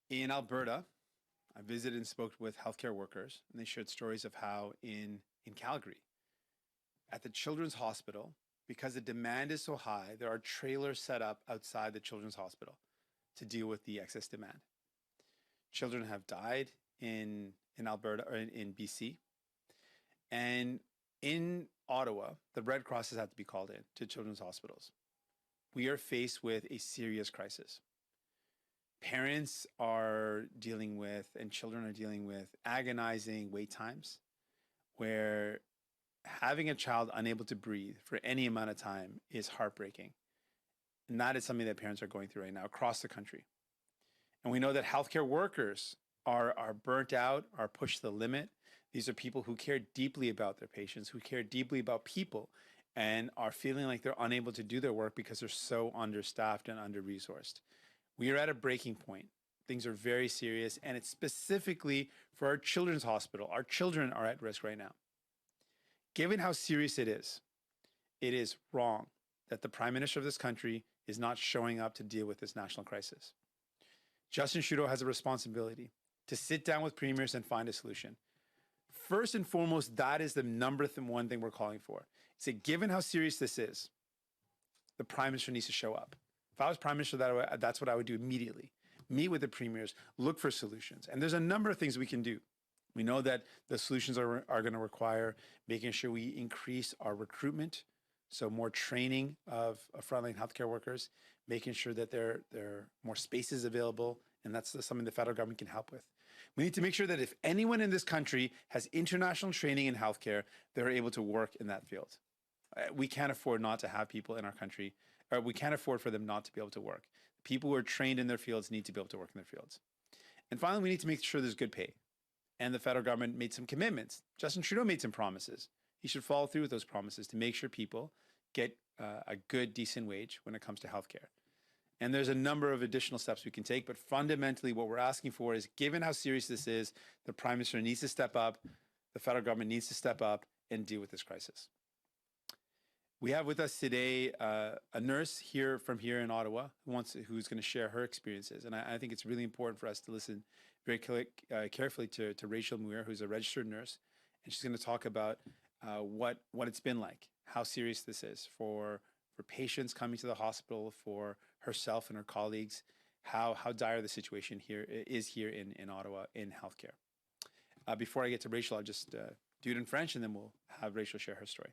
In Alberta, I visited and spoke with healthcare workers, and they shared stories of how in Calgary, at the Children's Hospital, because the demand is so high, there are trailers set up outside the Children's Hospital to deal with the excess demand. Children have died in Alberta or in BC, and in Ottawa, the Red Cross has had to be called in to children's hospitals. We are faced with a serious crisis. Parents are dealing with, and children are dealing with, agonizing wait times where having a child unable to breathe for any amount of time is heartbreaking. And that is something that parents are going through right now across the country. And we know that healthcare workers are burnt out, are pushed to the limit. These are people who care deeply about their patients, who care deeply about people, and are feeling like they're unable to do their work because they're so understaffed and under-resourced. We are at a breaking point. Things are very serious, and it's specifically for our children's hospital. Our children are at risk right now. Given how serious it is wrong that the Prime Minister of this country is not showing up to deal with this national crisis. Justin Trudeau has a responsibility to sit down with premiers and find a solution. First and foremost, that is the number one thing we're calling for. Is that given how serious this is, the Prime Minister needs to show up. If I was Prime Minister, that's what I would do immediately. Meet with the premiers, look for solutions. And there's a number of things we can do. We know that the solutions are going to require making sure we increase our recruitment, so more training of frontline healthcare workers, making sure that there are more spaces available, and that's something the federal government can help with. We need to make sure that if anyone in this country has international training in healthcare, they're able to work in that field. We can't afford not to have people in our country, or we can't afford for them not to be able to work. People who are trained in their fields need to be able to work in their fields. And finally, we need to make sure there's good pay. And the federal government made some commitments. Justin Trudeau made some promises. He should follow through with those promises to make sure people get a good, decent wage when it comes to healthcare. And there's a number of additional steps we can take, but fundamentally what we're asking for is, given how serious this is, the Prime Minister needs to step up, the federal government needs to step up and deal with this crisis. We have with us today a nurse from here in Ottawa who's going to share her experiences. And I think it's really important for us to listen very carefully to Rachel Muir, who's a registered nurse. And she's going to talk about what it's been like, how serious this is for patients coming to the hospital, for herself and her colleagues, how dire the situation is here in Ottawa in healthcare. Before I get to Rachel, I'll just do it in French, and then we'll have Rachel share her story.